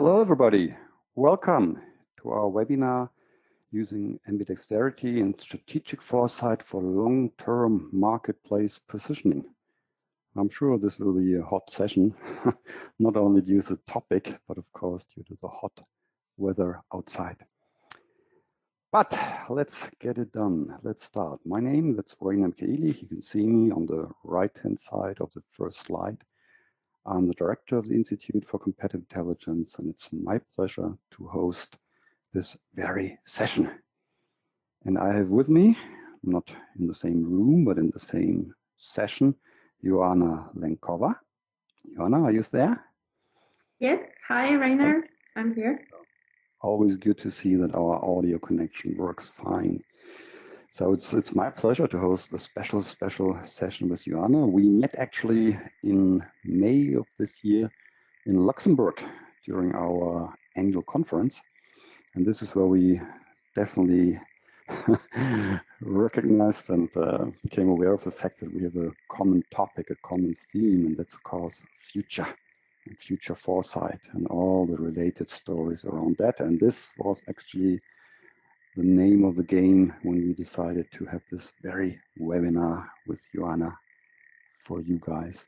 Hello, everybody. Welcome to our webinar using ambidexterity and strategic foresight for long-term marketplace positioning. I'm sure this will be a hot session, not only due to the topic, but of course due to the hot weather outside. But let's get it done. Let's start. My name, that's Joana Lenkova. You can see me on the right-hand side of the first slide. I'm the director of the Institute for Competitive Intelligence, and it's my pleasure to host this very session. And I have with me, not in the same room, but in the same session, Joana Lenkova. Joana, are you there? Yes. Hi, Rainer. I'm here. Always good to see that our audio connection works fine. So it's my pleasure to host the special session with Joana. We met actually in May of this year in Luxembourg during our annual conference. And this is where we definitely recognized and became aware of the fact that we have a common topic, a common theme, and that's of course future and future foresight and all the related stories around that. And this was actually the name of the game when we decided to have this very webinar with Joana for you guys.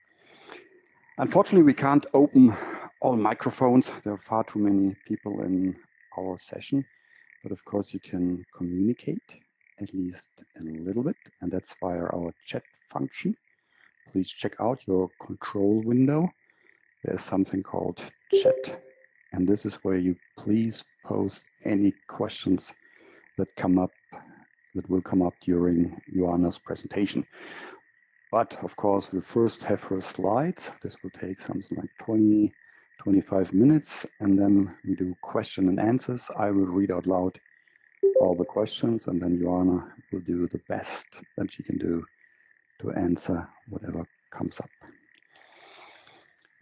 Unfortunately, we can't open all microphones. There are far too many people in our session, but of course you can communicate at least a little bit, and that's via our chat function. Please check out your control window. There's something called chat, and this is where you please post any questions that will come up during Joana's presentation. But of course, we first have her slides. This will take something like 20-25 minutes, and then we do question and answers. I will read out loud all the questions, and then Joana will do the best that she can do to answer whatever comes up.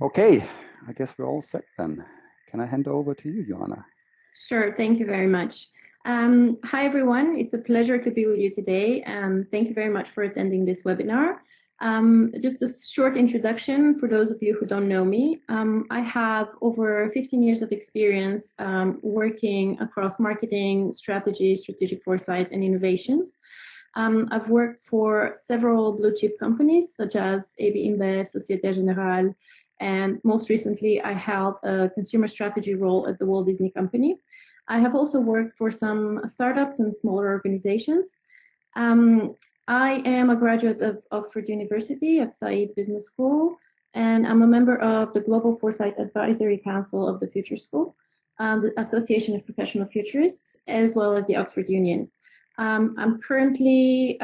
Okay, I guess we're all set then. Can I hand over to you, Joana? Sure, thank you very much. Hi, everyone. It's a pleasure to be with you today. Thank you very much for attending this webinar. Just a short introduction for those of you who don't know me. I have over 15 years of experience working across marketing, strategy, strategic foresight, and innovations. I've worked for several blue chip companies such as AB InBev, Société Générale, and most recently I held a consumer strategy role at the Walt Disney Company. I have also worked for some startups and smaller organizations. I am a graduate of Oxford University, of Said Business School, and I'm a member of the Global Foresight Advisory Council of the Future School, the Association of Professional Futurists, as well as the Oxford Union. I'm currently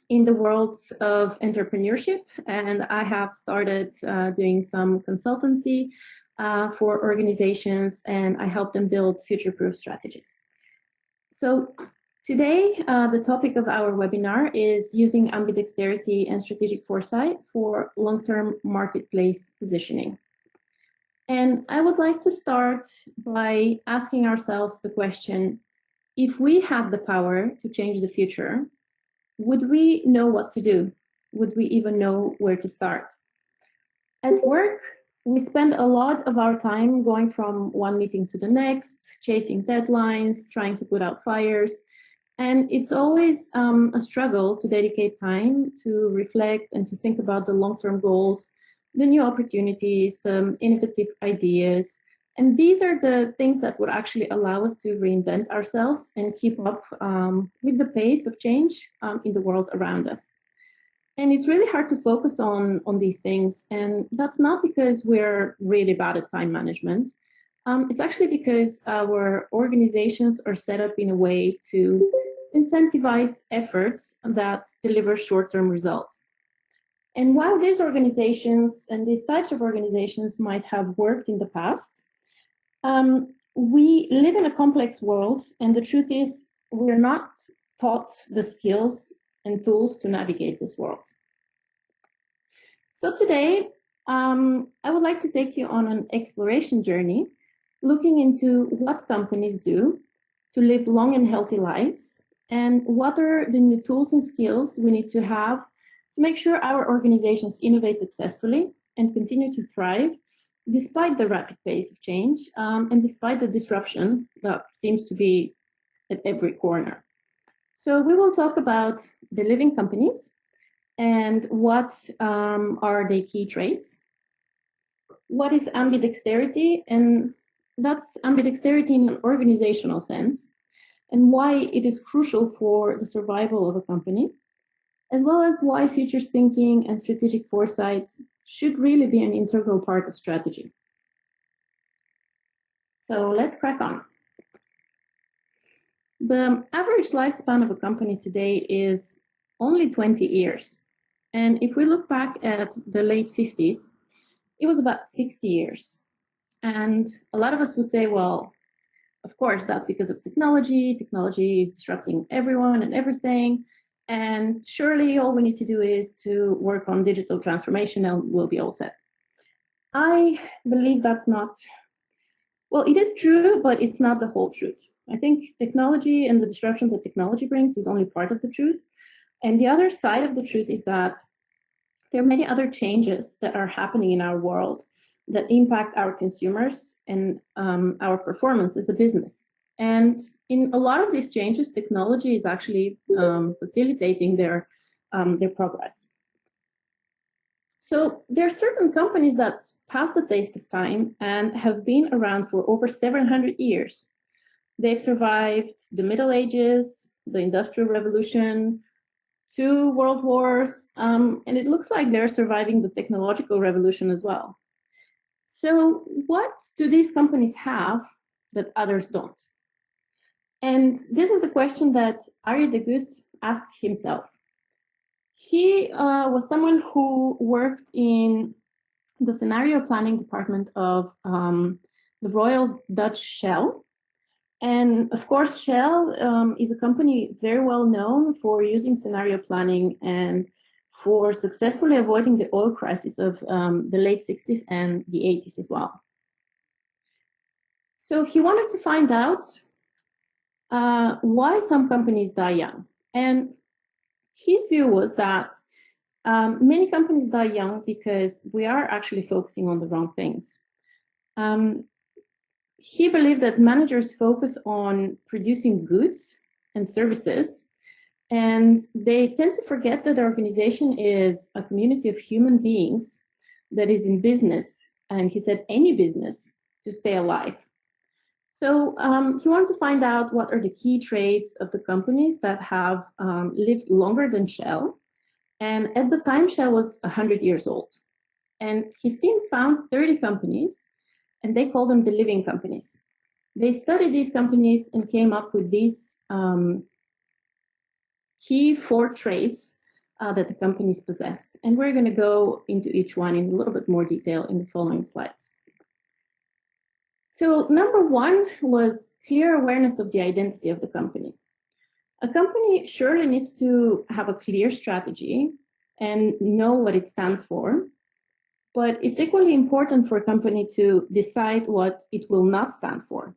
in the world of entrepreneurship, and I have started doing some consultancy for organizations, and I help them build future-proof strategies. So today, the topic of our webinar is using ambidexterity and strategic foresight for long-term marketplace positioning. And I would like to start by asking ourselves the question, if we had the power to change the future, would we know what to do? Would we even know where to start? At work, we spend a lot of our time going from one meeting to the next, chasing deadlines, trying to put out fires. And it's always a struggle to dedicate time to reflect and to think about the long-term goals, the new opportunities, the innovative ideas. And these are the things that would actually allow us to reinvent ourselves and keep up with the pace of change in the world around us. And it's really hard to focus on these things. And that's not because we're really bad at time management. It's actually because our organizations are set up in a way to incentivize efforts that deliver short-term results. And while these organizations and these types of organizations might have worked in the past, we live in a complex world, and the truth is we're not taught the skills and tools to navigate this world. So today, I would like to take you on an exploration journey, looking into what companies do to live long and healthy lives, and what are the new tools and skills we need to have to make sure our organizations innovate successfully and continue to thrive despite the rapid pace of change and despite the disruption that seems to be at every corner. So we will talk about the living companies and what are the key traits. What is ambidexterity? And that's ambidexterity in an organizational sense, and why it is crucial for the survival of a company, as well as why futures thinking and strategic foresight should really be an integral part of strategy. So let's crack on. The average lifespan of a company today is only 20 years. And if we look back at the late 50s, it was about 60 years. And a lot of us would say, well, of course, that's because of technology. Technology is disrupting everyone and everything. And surely all we need to do is to work on digital transformation and we'll be all set. I believe that's not, well, it is true, but it's not the whole truth. I think technology and the disruption that technology brings is only part of the truth. And the other side of the truth is that there are many other changes that are happening in our world that impact our consumers and our performance as a business. And in a lot of these changes, technology is actually facilitating their progress. So there are certain companies that pass the test of time and have been around for over 700 years. They've survived the Middle Ages, the Industrial Revolution, 2 world wars, and it looks like they're surviving the technological revolution as well. So what do these companies have that others don't? And this is the question that Arie de Geus asked himself. He was someone who worked in the scenario planning department of the Royal Dutch Shell. And of course, Shell is a company very well known for using scenario planning and for successfully avoiding the oil crisis of the late 60s and the 80s as well. So he wanted to find out why some companies die young. And his view was that many companies die young because we are actually focusing on the wrong things. He believed that managers focus on producing goods and services, and they tend to forget that the organization is a community of human beings that is in business, and he said any business, to stay alive. So he wanted to find out what are the key traits of the companies that have lived longer than Shell. And at the time, Shell was 100 years old. And his team found 30 companies, and they called them the living companies. They studied these companies and came up with these key 4 traits that the companies possessed. And we're going to go into each one in a little bit more detail in the following slides. So number 1 was clear awareness of the identity of the company. A company surely needs to have a clear strategy and know what it stands for, but it's equally important for a company to decide what it will not stand for.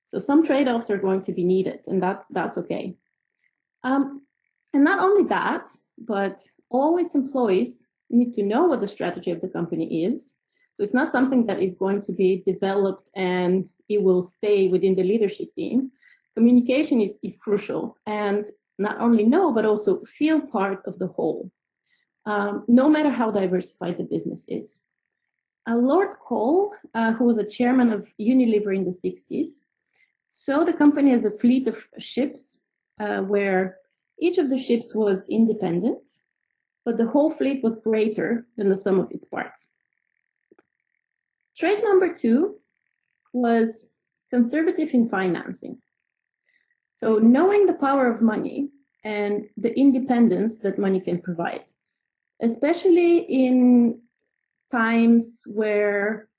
So some trade-offs are going to be needed, and that's okay. And not only that, but all its employees need to know what the strategy of the company is. So it's not something that is going to be developed and it will stay within the leadership team. Communication is crucial, and not only know, but also feel part of the whole, no matter how diversified the business is. Lord Cole, who was a chairman of Unilever in the 60s, saw the company as a fleet of ships where each of the ships was independent, but the whole fleet was greater than the sum of its parts. Trait number 2 was conservative in financing. So knowing the power of money and the independence that money can provide, especially in times where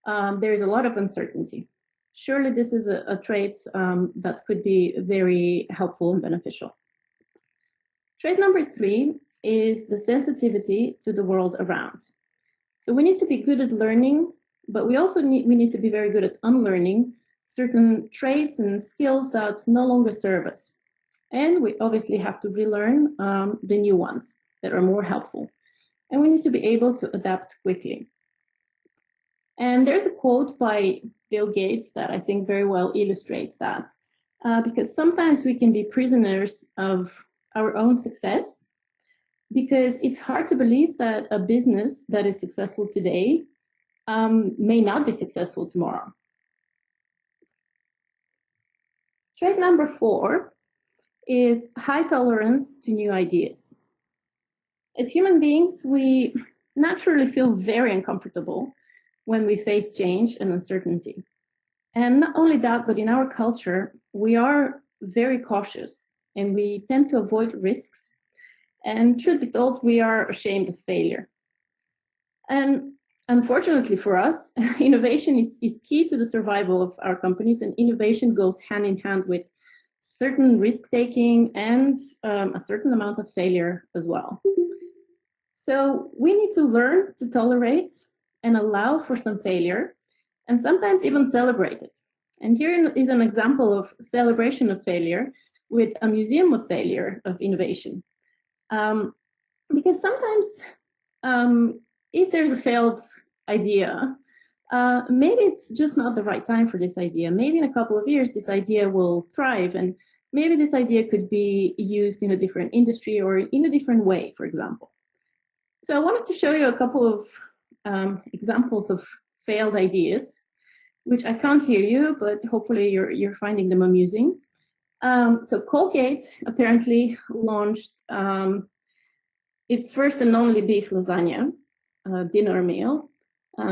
there is a lot of uncertainty. Surely this is a trait that could be very helpful and beneficial. Trait number 3 is the sensitivity to the world around. So we need to be good at learning, but we also need to be very good at unlearning certain traits and skills that no longer serve us. And we obviously have to relearn the new ones that are more helpful. And we need to be able to adapt quickly. And there's a quote by Bill Gates that I think very well illustrates that. Because sometimes we can be prisoners of our own success, because it's hard to believe that a business that is successful today may not be successful tomorrow. Trait number 4 is high tolerance to new ideas. As human beings, we naturally feel very uncomfortable when we face change and uncertainty. And not only that, but in our culture, we are very cautious and we tend to avoid risks. And truth be told, we are ashamed of failure. And unfortunately for us, innovation is key to the survival of our companies, and innovation goes hand in hand with certain risk-taking and a certain amount of failure as well. So we need to learn to tolerate and allow for some failure, and sometimes even celebrate it. And here is an example of celebration of failure with a museum of failure of innovation. Because sometimes if there's a failed idea, maybe it's just not the right time for this idea. Maybe in a couple of years, this idea will thrive, and maybe this idea could be used in a different industry or in a different way, for example. So I wanted to show you a couple of examples of failed ideas, which I can't hear you, but hopefully you're finding them amusing. So Colgate apparently launched its first and only beef lasagna dinner meal,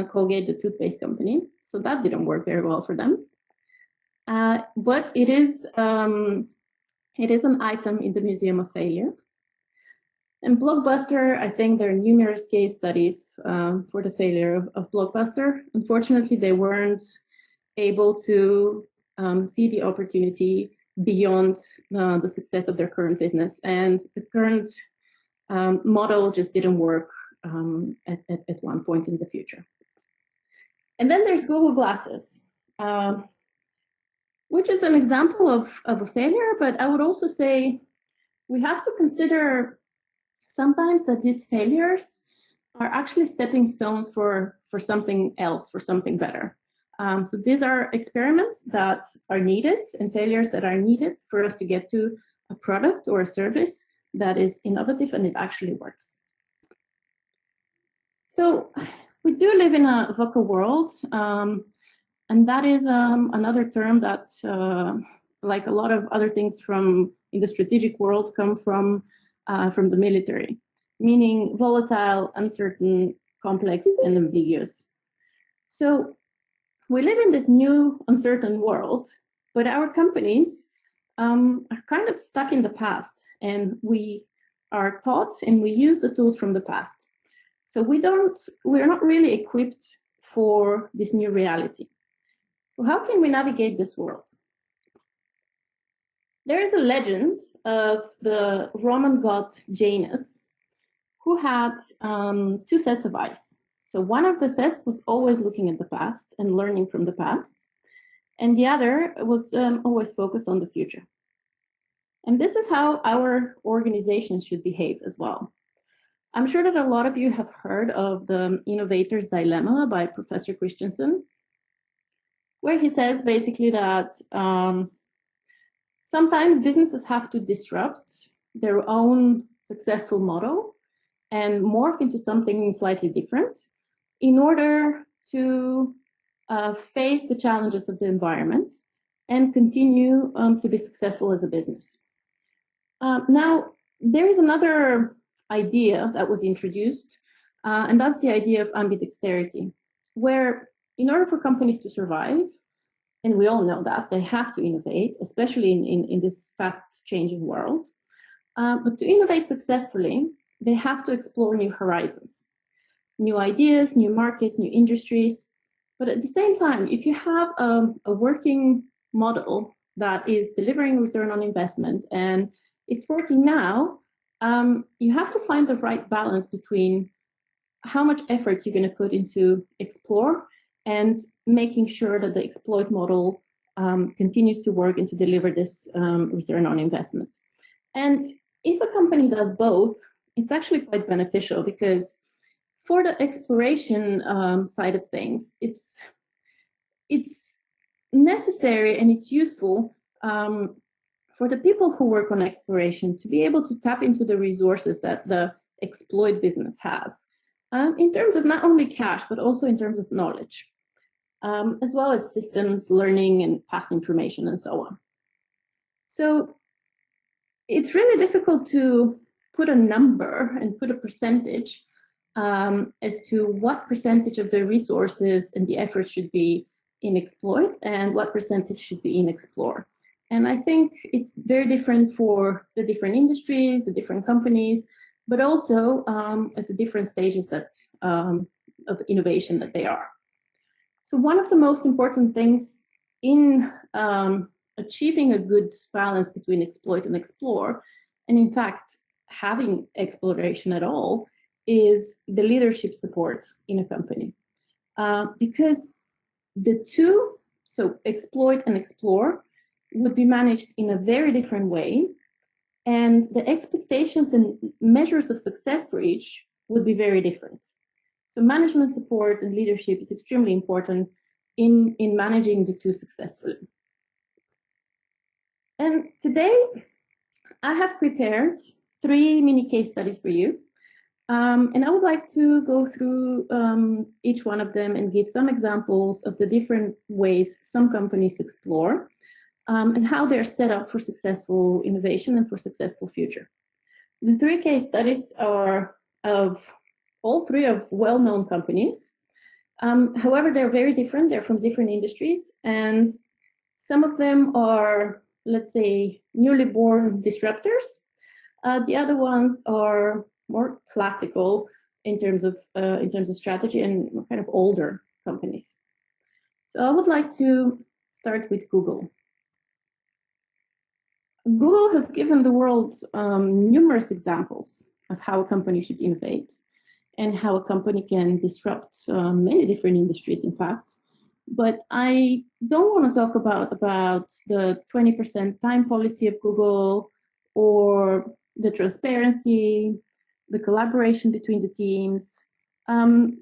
Colgate, the toothpaste company. So that didn't work very well for them. But it is an item in the Museum of Failure. And Blockbuster, I think there are numerous case studies for the failure of Blockbuster. Unfortunately, they weren't able to see the opportunity beyond the success of their current business. And the current model just didn't work at one point in the future. And then there's Google Glasses, which is an example of a failure, but I would also say we have to consider sometimes that these failures are actually stepping stones for something else, for something better. So these are experiments that are needed and failures that are needed for us to get to a product or a service that is innovative and it actually works. So we do live in a VUCA world, and that is another term that, like a lot of other things from in the strategic world, come from the military, meaning volatile, uncertain, complex, and ambiguous. So we live in this new uncertain world, but our companies are kind of stuck in the past, and we are taught and we use the tools from the past. So we're not really equipped for this new reality. So how can we navigate this world? There is a legend of the Roman god Janus, who had 2 sets of eyes. So one of the sets was always looking at the past and learning from the past, and the other was always focused on the future. And this is how our organizations should behave as well. I'm sure that a lot of you have heard of the Innovators Dilemma by Professor Christensen, where he says basically that sometimes businesses have to disrupt their own successful model and morph into something slightly different in order to face the challenges of the environment and continue to be successful as a business. Now, there is another idea that was introduced, and that's the idea of ambidexterity, where in order for companies to survive, and we all know that they have to innovate, especially in this fast-changing world, but to innovate successfully, they have to explore new horizons, new ideas, new markets, new industries. But at the same time, if you have a working model that is delivering return on investment and it's working now, you have to find the right balance between how much effort you're going to put into explore and making sure that the exploit model continues to work and to deliver this return on investment. And if a company does both, it's actually quite beneficial, because For the exploration side of things, it's necessary and it's useful for the people who work on exploration to be able to tap into the resources that the exploit business has, in terms of not only cash, but also in terms of knowledge, as well as systems, learning, and past information, and so on. So it's really difficult to put a number and put a percentage as to what percentage of the resources and the effort should be in exploit and what percentage should be in explore. And I think it's very different for the different industries, the different companies, but also at the different stages that of innovation that they are. So one of the most important things in achieving a good balance between exploit and explore, and in fact, having exploration at all, is the leadership support in a company. Because the two, so exploit and explore, would be managed in a very different way, and the expectations and measures of success for each would be very different. So management support and leadership is extremely important in managing the two successfully. And today, I have prepared 3 mini case studies for you. And I would like to go through each one of them and give some examples of the different ways some companies explore and how they're set up for successful innovation and for successful future. The 3 case studies are of all 3 of well-known companies. However, they're very different. They're from different industries, and some of them are, let's say, newly born disruptors. The other ones are more classical in terms of strategy and kind of older companies. So I would like to start with Google. Google has given the world numerous examples of how a company should innovate and how a company can disrupt many different industries, in fact. But I don't want to talk about the 20% time policy of Google, or the transparency, the collaboration between the teams.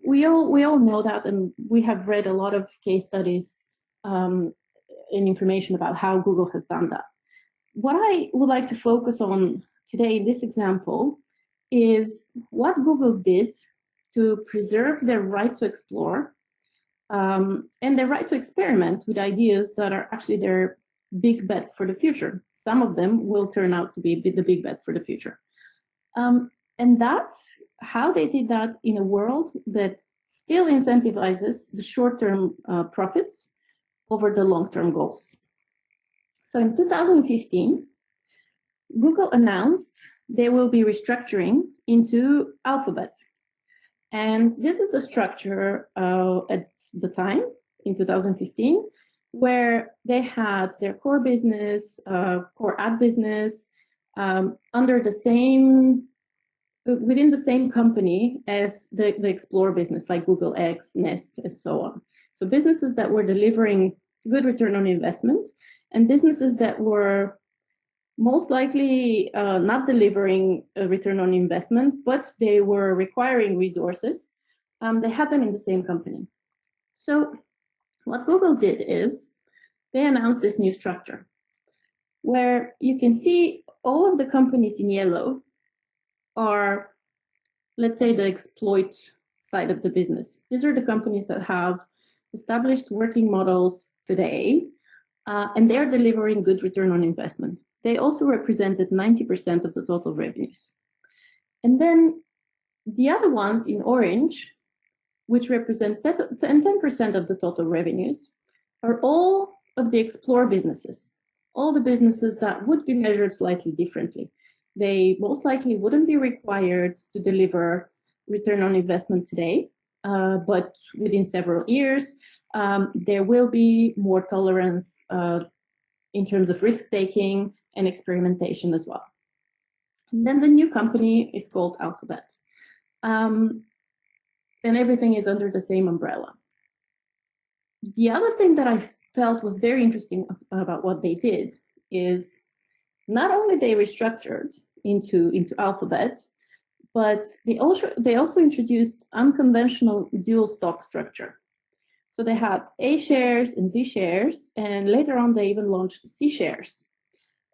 We all know that, and we have read a lot of case studies and information about how Google has done that. What I would like to focus on today in this example is what Google did to preserve their right to explore and their right to experiment with ideas that are actually their big bets for the future. Some of them will turn out to be the big bets for the future. And that's how they did that in a world that still incentivizes the short-term profits over the long-term goals. So in 2015, Google announced they will be restructuring into Alphabet. And this is the structure at the time, in 2015, where they had their core business, core ad business, under the same, within the same company as the Explore business, like Google X, Nest, and so on. So businesses that were delivering good return on investment, and businesses that were most likely not delivering a return on investment, but they were requiring resources. They had them in the same company. So what Google did is they announced this new structure where you can see all of the companies in yellow are, let's say, the exploit side of the business. These are the companies that have established working models today, and they're delivering good return on investment. They also represented 90% of the total revenues. And then the other ones in orange, which represent 10% of the total revenues, are all of the Explore businesses, all the businesses that would be measured slightly differently. They most likely wouldn't be required to deliver return on investment today, but within several years, there will be more tolerance in terms of risk-taking and experimentation as well. And then the new company is called Alphabet. And everything is under the same umbrella. The other thing that I felt was very interesting about what they did is not only they restructured into Alphabet, but they also introduced unconventional dual stock structure. So they had A shares and B shares, and later on they even launched C shares.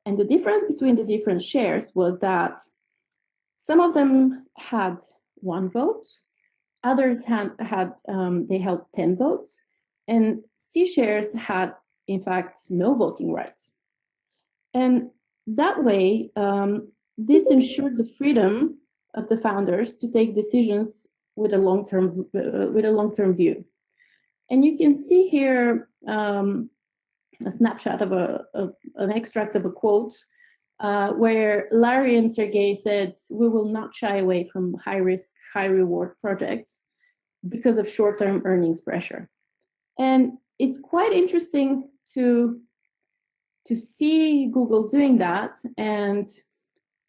And the difference between the different shares was that some of them had 1 vote, others they held 10 votes, and C shares had, in fact, no voting rights. And that way, this ensured the freedom of the founders to take decisions with a long-term view. And you can see here a snapshot of an extract of a quote where Larry and Sergey said, "We will not shy away from high-risk, high-reward projects because of short-term earnings pressure." And it's quite interesting to see Google doing that, and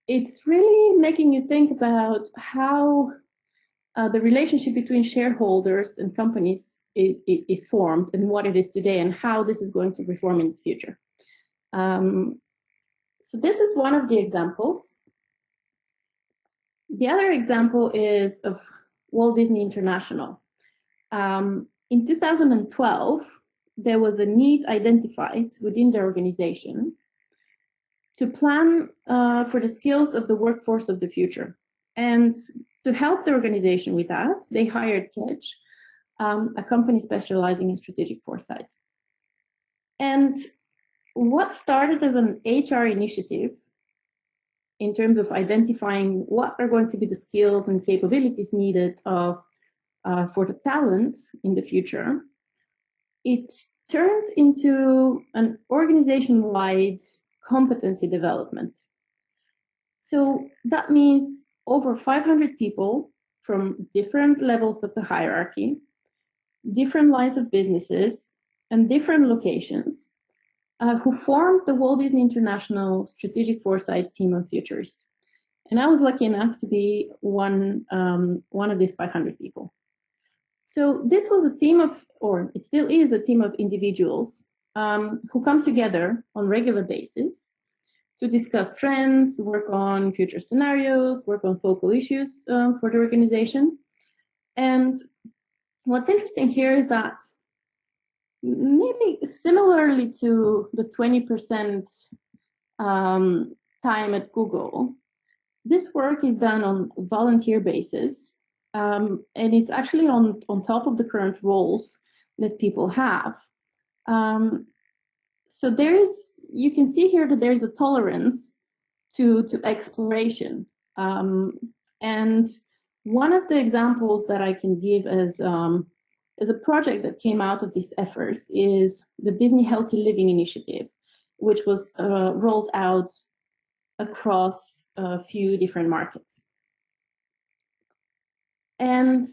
it's really making you think about how the relationship between shareholders and companies is formed and what it is today and how this is going to perform in the future. So this is one of the examples. The other example is of Walt Disney International. In 2012, there was a need identified within the organization to plan for the skills of the workforce of the future. And to help the organization with that, they hired Kedge, a company specializing in strategic foresight. And what started as an HR initiative in terms of identifying what are going to be the skills and capabilities needed for the talent in the future, it turned into an organization-wide competency development. So that means over 500 people from different levels of the hierarchy, different lines of businesses, and different locations who formed the Walt Disney International Strategic Foresight Team of Futurists. And I was lucky enough to be one of these 500 people. So this was a team of, or it still is a team of individuals who come together on a regular basis to discuss trends, work on future scenarios, work on focal issues for the organization. And what's interesting here is that maybe similarly to the 20% time at Google, this work is done on a volunteer basis. And it's actually on top of the current roles that people have. So you can see here that there's a tolerance to exploration. And one of the examples that I can give as a project that came out of these efforts is the Disney Healthy Living Initiative, which was rolled out across a few different markets. And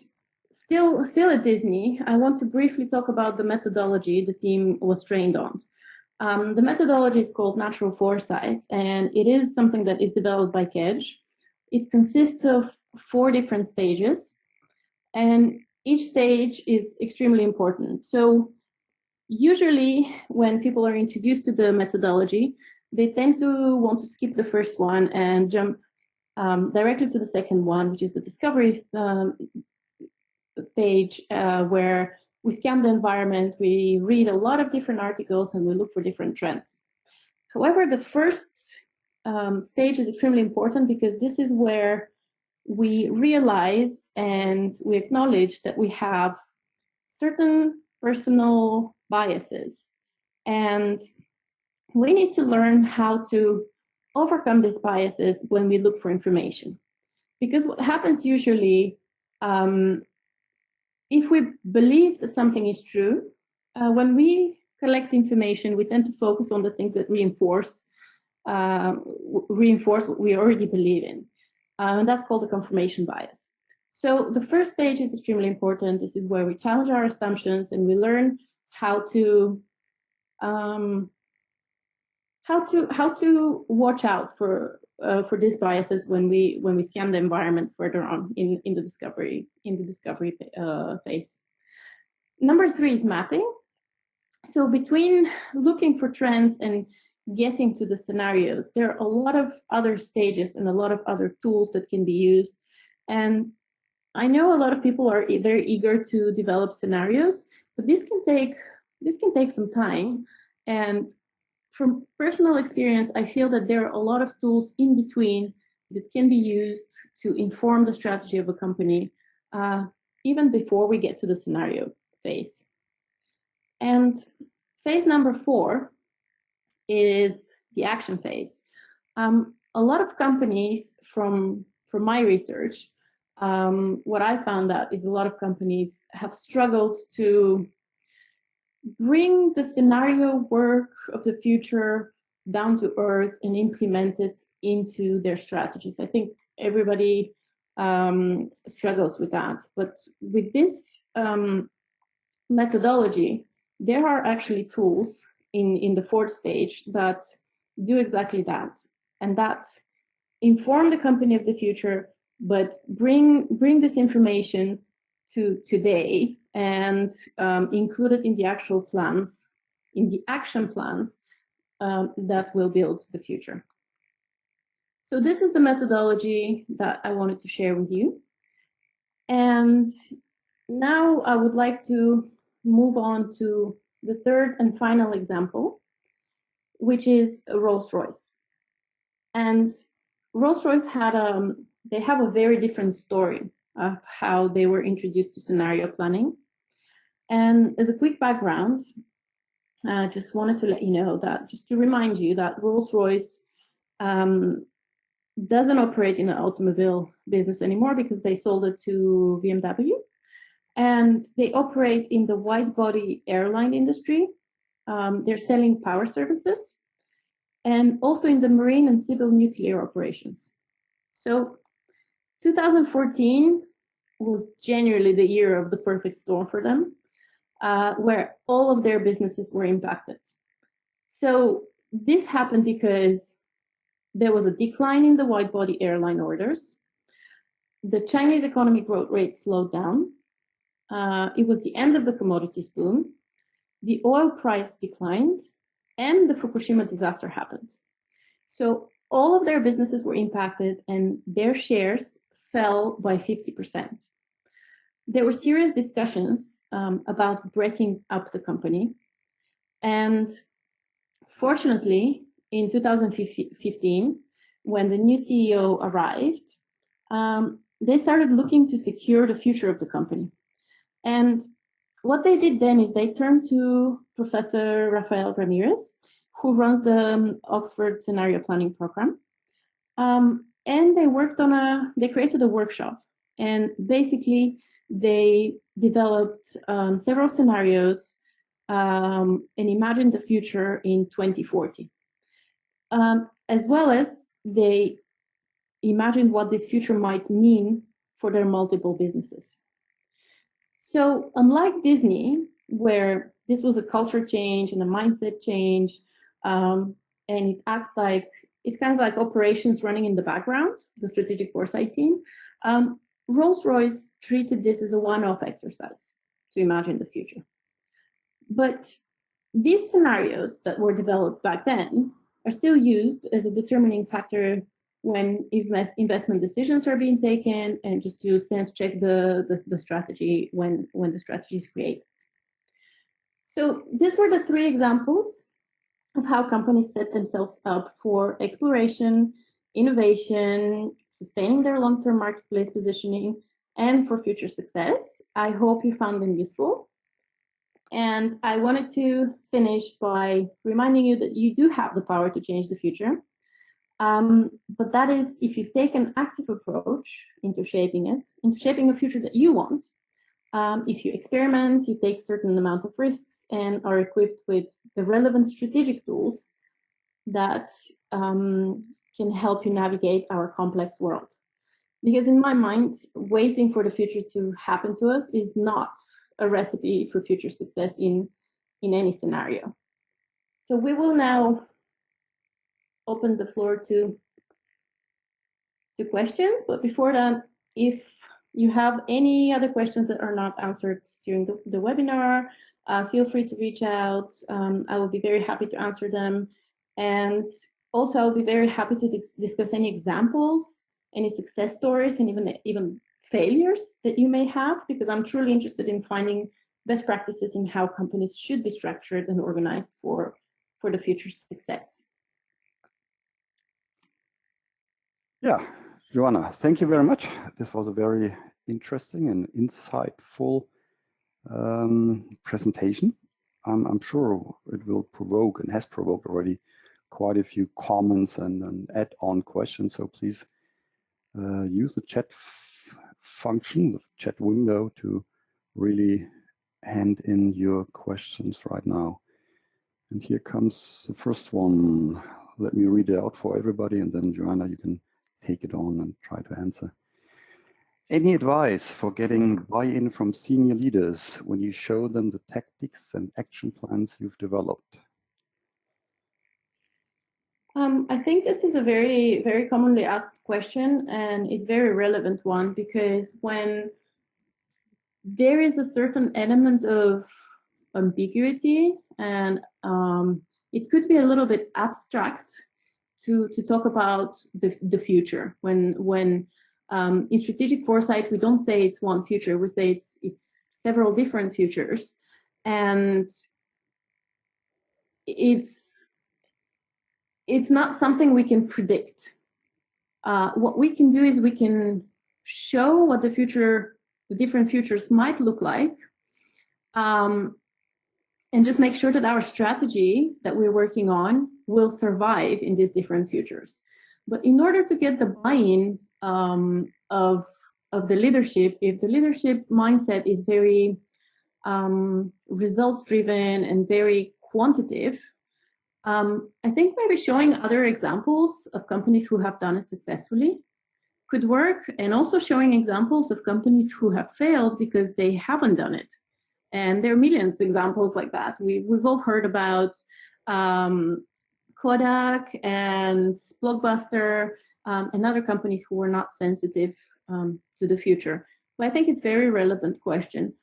still at Disney, I want to briefly talk about the methodology the team was trained on. The methodology is called Natural Foresight, and it is something that is developed by Kedge. It consists of 4 different stages, and each stage is extremely important. So usually when people are introduced to the methodology, they tend to want to skip the first one and jump directly to the second one, which is the discovery stage, where we scan the environment, we read a lot of different articles, and we look for different trends. However, the first stage is extremely important because this is where we realize and we acknowledge that we have certain personal biases, and we need to learn how to overcome these biases when we look for information. Because what happens usually, if we believe that something is true, when we collect information, we tend to focus on the things that reinforce what we already believe in. And that's called the confirmation bias. So the first stage is extremely important. This is where we challenge our assumptions and we learn how to watch out for these biases when we scan the environment further on in the discovery phase. Number 3 is mapping. So between looking for trends and getting to the scenarios, there are a lot of other stages and a lot of other tools that can be used And I know a lot of people are very eager to develop scenarios, but this can take some time. And from personal experience, I feel that there are a lot of tools in between that can be used to inform the strategy of a company, even before we get to the scenario phase. And phase number 4 is the action phase. A lot of companies, from my research, what I found out is a lot of companies have struggled to bring the scenario work of the future down to earth and implement it into their strategies. I think everybody struggles with that. But with this methodology, there are actually tools in the 4th stage that do exactly that, and that inform the company of the future, but bring this information to today and include it in the actual plans, in the action plans that will build the future. So this is the methodology that I wanted to share with you. And now I would like to move on to the 3rd and final example, which is Rolls-Royce. And Rolls-Royce they have a very different story of how they were introduced to scenario planning. And as a quick background, I just wanted to let you know that, just to remind you that Rolls-Royce doesn't operate in the automobile business anymore because they sold it to BMW. And they operate in the wide-body airline industry. They're selling power services, and also in the marine and civil nuclear operations. So 2014 was genuinely the year of the perfect storm for them, where all of their businesses were impacted. So this happened because there was a decline in the wide-body airline orders. The Chinese economic growth rate slowed down. It was the end of the commodities boom. The oil price declined, and the Fukushima disaster happened. So all of their businesses were impacted, and their shares fell by 50%. There were serious discussions about breaking up the company. And fortunately, in 2015, when the new CEO arrived, they started looking to secure the future of the company. And what they did then is they turned to Professor Rafael Ramirez, who runs the Oxford Scenario Planning Program. And they created a workshop. And basically, they developed several scenarios and imagined the future in 2040. As well as they imagined what this future might mean for their multiple businesses. So unlike Disney, where this was a culture change and a mindset change, and it acts like, it's kind of like operations running in the background, the strategic foresight team, Rolls-Royce treated this as a one-off exercise to imagine the future. But these scenarios that were developed back then are still used as a determining factor when investment decisions are being taken, and just to sense check the strategy when the strategy is created. So these were the 3 examples of how companies set themselves up for exploration, innovation, sustaining their long-term marketplace positioning, and for future success. I hope you found them useful. And I wanted to finish by reminding you that you do have the power to change the future. But that is if you take an active approach into shaping a future that you want. If you experiment, you take a certain amount of risks, and are equipped with the relevant strategic tools that can help you navigate our complex world. Because in my mind, waiting for the future to happen to us is not a recipe for future success in any scenario. So we will now open the floor to questions. But before that, if you have any other questions that are not answered during the webinar, feel free to reach out. I will be very happy to answer them. And also, I'll be very happy to discuss any examples any success stories, and even failures that you may have, because I'm truly interested in finding best practices in how companies should be structured and organized for the future success. Yeah, Joana, thank you very much. This was a very interesting and insightful presentation. I'm sure it will provoke and has provoked already quite a few comments and add-on questions. So please use the chat function, the chat window, to really hand in your questions right now. And here comes the first one. Let me read it out for everybody, and then Joana, you can take it on and try to answer. Any advice for getting buy-in from senior leaders when you show them the tactics and action plans you've developed? I think this is a very, very commonly asked question, and it's a very relevant one, because when there is a certain element of ambiguity, and it could be a little bit abstract to talk about the future. When in strategic foresight, we don't say it's one future, we say it's several different futures, and it's not something we can predict. What we can do is we can show what the different futures might look like, and just make sure that our strategy that we're working on will survive in these different futures. But in order to get the buy-in of the leadership, if the leadership mindset is very results-driven and very quantitative, I think maybe showing other examples of companies who have done it successfully could work, and also showing examples of companies who have failed because they haven't done it. And there are millions of examples like that. We've all heard about Kodak and Blockbuster and other companies who were not sensitive to the future. But I think it's a very relevant question.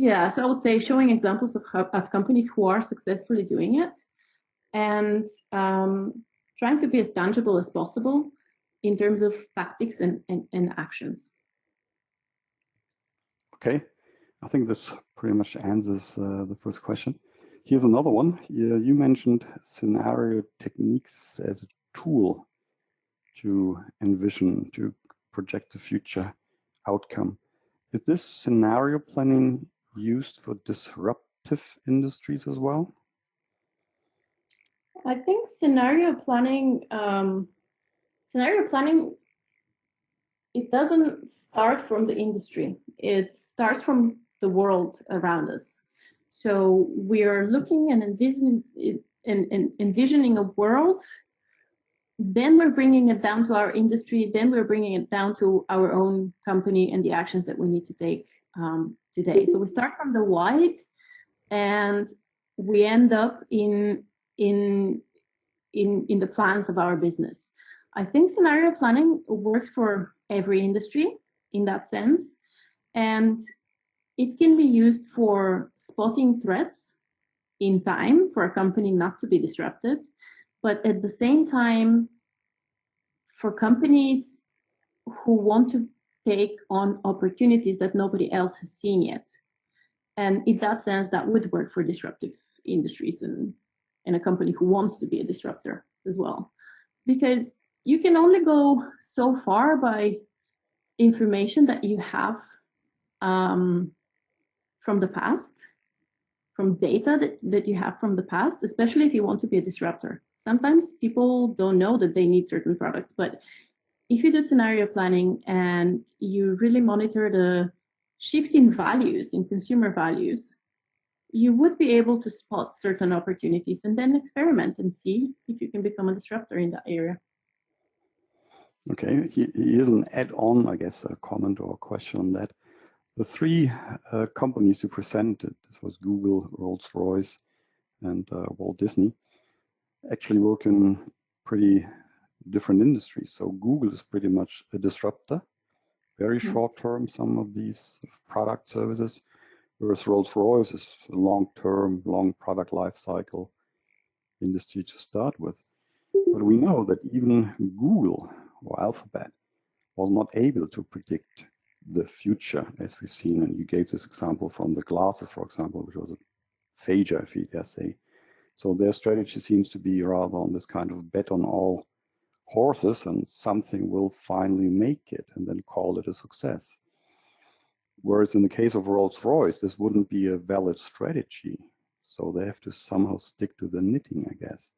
Yeah, so I would say showing examples of companies who are successfully doing it, and trying to be as tangible as possible in terms of tactics and actions. Okay, I think this pretty much answers the first question. Here's another one. You mentioned scenario techniques as a tool to envision, to project the future outcome. Is this scenario planning used for disruptive industries as well? I think scenario planning, it doesn't start from the industry. It starts from the world around us. So we are looking and envisioning a world, then we're bringing it down to our industry, then we're bringing it down to our own company and the actions that we need to take today. So we start from the wide, and we end up in the plans of our business. I think scenario planning works for every industry in that sense, and it can be used for spotting threats in time for a company not to be disrupted, but at the same time, for companies who want to take on opportunities that nobody else has seen yet. And in that sense, that would work for disruptive industries and a company who wants to be a disruptor as well. Because you can only go so far by information that you have from the past, from data that you have from the past, especially if you want to be a disruptor. Sometimes people don't know that they need certain products, but if you do scenario planning and you really monitor the shift in values, in consumer values, you would be able to spot certain opportunities and then experiment and see if you can become a disruptor in that area. Okay, here's an add-on, I guess, a comment or a question on that. The three companies you presented, this was Google, Rolls-Royce, and Walt Disney, actually work in pretty different industries. So Google is pretty much a disruptor, very short-term, some of these product services, whereas Rolls-Royce is a long-term, long product life cycle industry to start with. But we know that even Google or Alphabet was not able to predict the future, as we've seen. And you gave this example from the glasses, for example, which was a failure, if you dare say. So their strategy seems to be rather on this kind of bet on all horses, and something will finally make it and then call it a success. Whereas in the case of Rolls-Royce, this wouldn't be a valid strategy. So they have to somehow stick to the knitting, I guess,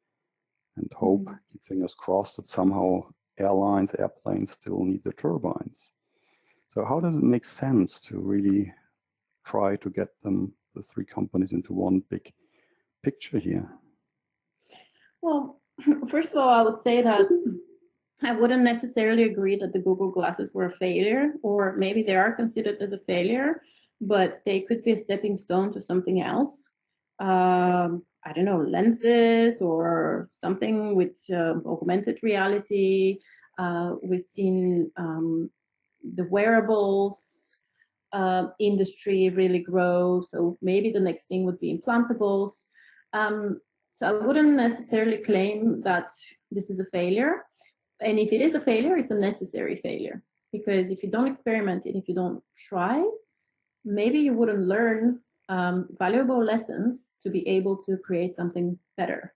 and hope, keep fingers crossed, that somehow airplanes still need the turbines. So how does it make sense to really try to get them, the three companies, into one big picture here? Well, first of all, I would say that I wouldn't necessarily agree that the Google glasses were a failure, or maybe they are considered as a failure, but they could be a stepping stone to something else. I don't know, lenses or something with augmented reality. We've seen the wearables industry really grow. So maybe the next thing would be implantables. So I wouldn't necessarily claim that this is a failure. And if it is a failure, it's a necessary failure. Because if you don't experiment and if you don't try, maybe you wouldn't learn valuable lessons to be able to create something better.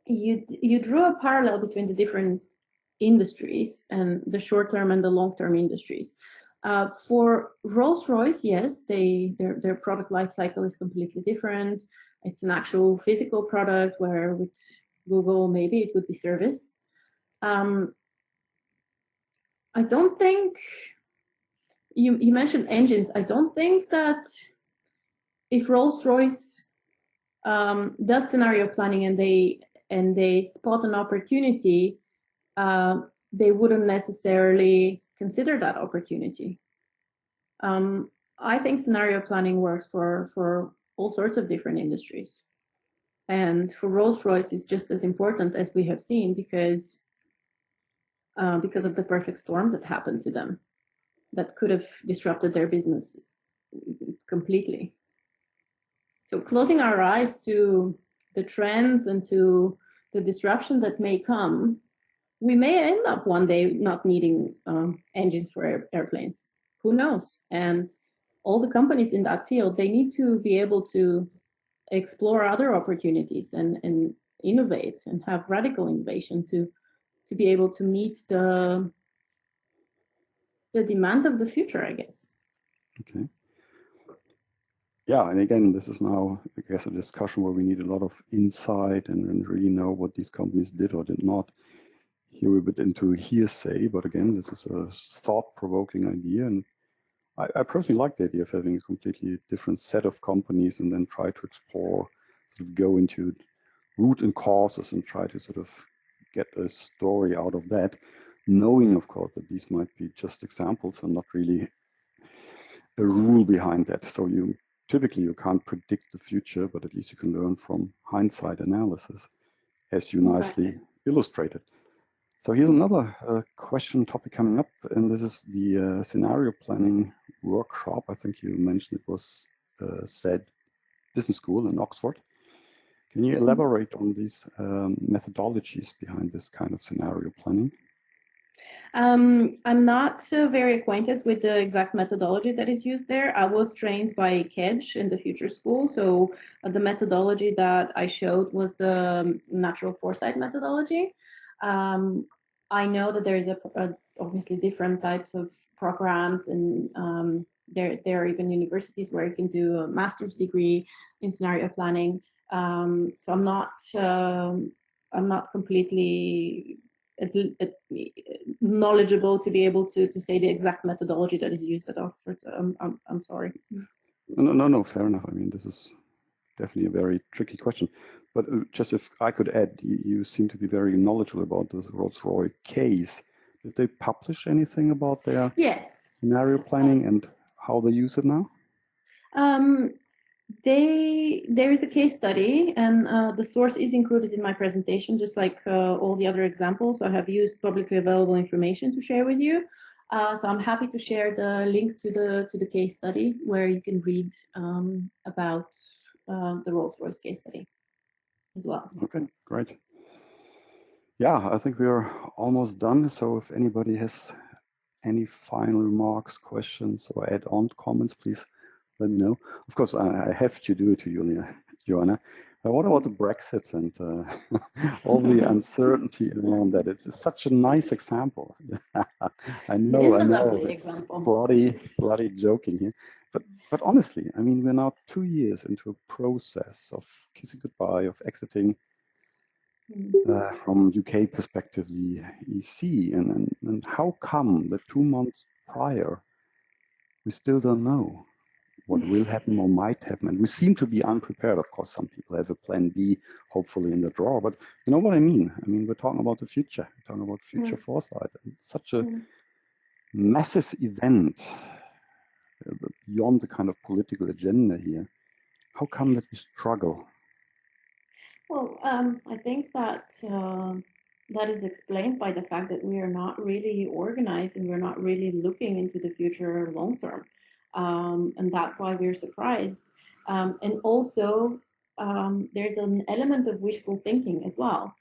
You drew a parallel between the different industries and the short-term and the long-term industries. For Rolls-Royce, yes, their product life cycle is completely different. It's an actual physical product, where with Google, maybe it would be service. I don't think, you mentioned engines. I don't think that if Rolls-Royce does scenario planning and they spot an opportunity, they wouldn't necessarily consider that opportunity. I think scenario planning works for all sorts of different industries. And for Rolls-Royce, it's just as important, as we have seen, because of the perfect storm that happened to them, that could have disrupted their business completely. So closing our eyes to the trends and to the disruption that may come, we may end up one day not needing engines for airplanes. Who knows? And all the companies in that field, they need to be able to explore other opportunities and innovate and have radical innovation to be able to meet the demand of the future, I guess. Okay. Yeah, and again, this is now, I guess, a discussion where we need a lot of insight and really know what these companies did or did not. Here we're a bit into hearsay, but again, this is a thought-provoking idea, and I personally like the idea of having a completely different set of companies and then try to explore, sort of go into root and causes and try to sort of get a story out of that, knowing, of course, that these might be just examples and not really a rule behind that. So typically you can't predict the future, but at least you can learn from hindsight analysis, as you nicely illustrated. So here's another topic coming up, and this is the scenario planning workshop. I think you mentioned it was said business school in Oxford. Can you elaborate on these methodologies behind this kind of scenario planning? I'm not very acquainted with the exact methodology that is used there. I was trained by Kedge in the Future School, so the methodology that I showed was the natural foresight methodology. I know that there is obviously different types of programs, and there are even universities where you can do a master's degree in scenario planning. So I'm not completely knowledgeable to be able to say the exact methodology that is used at Oxford. So I'm sorry. No, fair enough. I mean, this is definitely a very tricky question. But just if I could add, you seem to be very knowledgeable about this Rolls-Royce case. Did they publish anything about their scenario planning and how they use it now? There is a case study, and the source is included in my presentation, just like all the other examples. I have used publicly available information to share with you. So I'm happy to share the link to the case study where you can read about the Rolls-Royce case study as well. Okay, great. Yeah, I think we're almost done. So if anybody has any final remarks, questions, or add-on comments, please let me know. Of course, I have to do it to you, Joanna. What about the Brexit and all the uncertainty around that? It's such a nice example. I It is a know, lovely it's example. bloody joking here, but honestly, I mean, we're now 2 years into a process of kissing goodbye, of exiting from UK perspective, the EC, and how come that 2 months prior we still don't know what will happen or might happen, and we seem to be unprepared. Of course, some people have a plan B, hopefully in the drawer, but you know what I mean. I mean, we're talking about the future. We're talking about future foresight. And it's such a massive event beyond the kind of political agenda here. How come that we struggle? Well, I think that that is explained by the fact that we are not really organized and we're not really looking into the future long term. And that's why we're surprised. And also, there's an element of wishful thinking as well.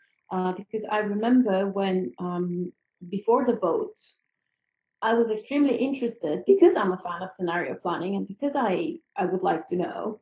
Because I remember when, before the vote, I was extremely interested because I'm a fan of scenario planning and because I would like to know.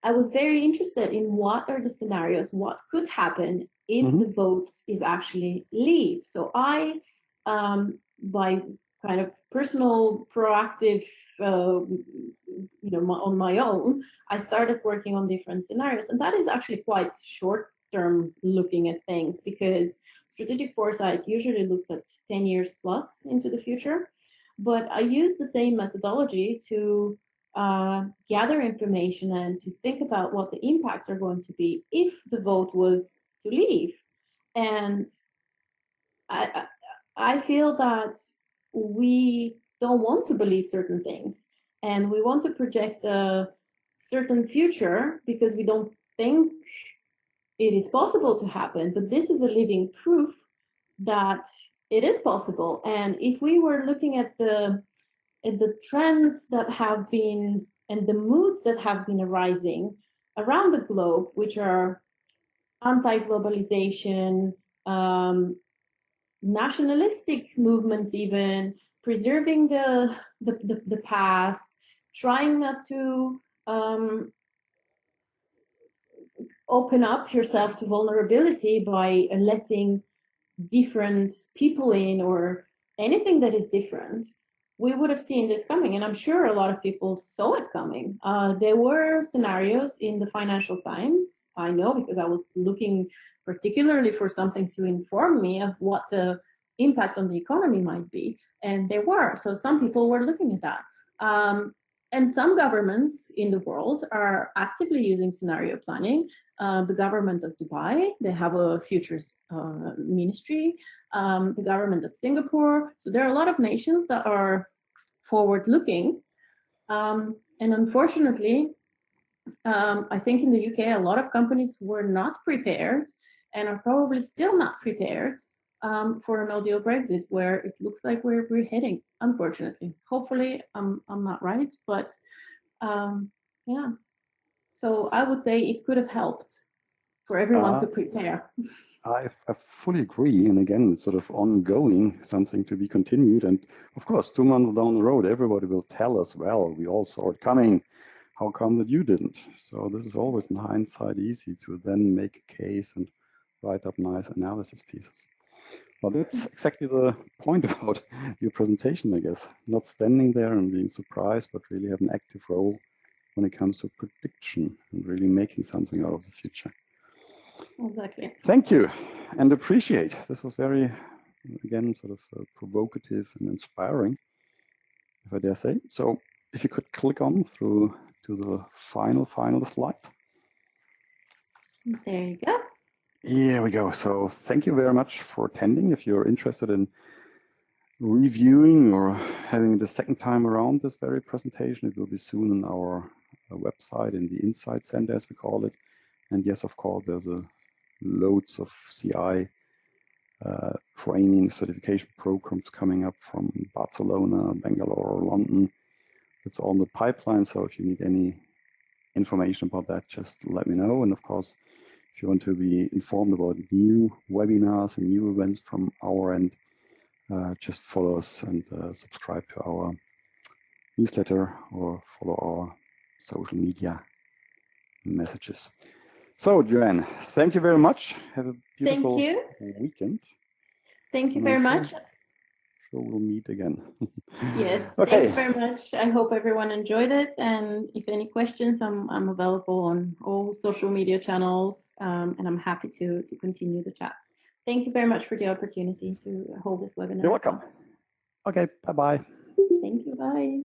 I was very interested in what are the scenarios, what could happen if the vote is actually leave. So I, by kind of personal proactive, on my own, I started working on different scenarios, and that is actually quite short term looking at things because strategic foresight usually looks at 10 years plus into the future. But I use the same methodology to gather information and to think about what the impacts are going to be if the vote was to leave. And I, I feel that we don't want to believe certain things and we want to project a certain future because we don't think it is possible to happen. But this is a living proof that it is possible. And if we were looking at the trends that have been and the moods that have been arising around the globe, which are anti-globalization, nationalistic movements, even preserving the past, trying not to open up yourself to vulnerability by letting different people in or anything that is different, we would have seen this coming. And I'm sure a lot of people saw it coming. There were scenarios in the Financial Times, I know, because I was looking particularly for something to inform me of what the impact on the economy might be. And there were. So some people were looking at that. And some governments in the world are actively using scenario planning. The government of Dubai, they have a futures ministry, the government of Singapore. So there are a lot of nations that are forward looking. And unfortunately, I think in the UK, a lot of companies were not prepared and are probably still not prepared for a no-deal Brexit, where it looks like we're heading, unfortunately. Hopefully, I'm not right, but yeah. So I would say it could have helped for everyone to prepare. I fully agree. And again, it's sort of ongoing, something to be continued. And of course, 2 months down the road, everybody will tell us, well, we all saw it coming. How come that you didn't? So this is always in hindsight easy to then make a case and write up nice analysis pieces. Well, that's exactly the point about your presentation, I guess. Not standing there and being surprised, but really have an active role when it comes to prediction and really making something out of the future. Exactly. Thank you and appreciate. This was very, again, sort of provocative and inspiring, if I dare say. So if you could click on through to the final slide. There you go. Here we go. So thank you very much for attending. If you're interested in reviewing or having the second time around this very presentation, it will be soon on our website in the Insight Center, as we call it. And yes, of course, there's loads of CI training certification programs coming up from Barcelona, Bangalore, London. It's all in the pipeline. So if you need any information about that, just let me know. And of course, If you want to be informed about new webinars and new events from our end, just follow us and subscribe to our newsletter or follow our social media messages. So, Joanne, thank you very much. Have a beautiful weekend. Thank you very much. Sure we'll meet again. Yes, okay. Thank you very much. I hope everyone enjoyed it. And if any questions, I'm available on all social media channels, and I'm happy to continue the chats. Thank you very much for the opportunity to hold this webinar. You're welcome. Okay, bye-bye. Thank you, bye.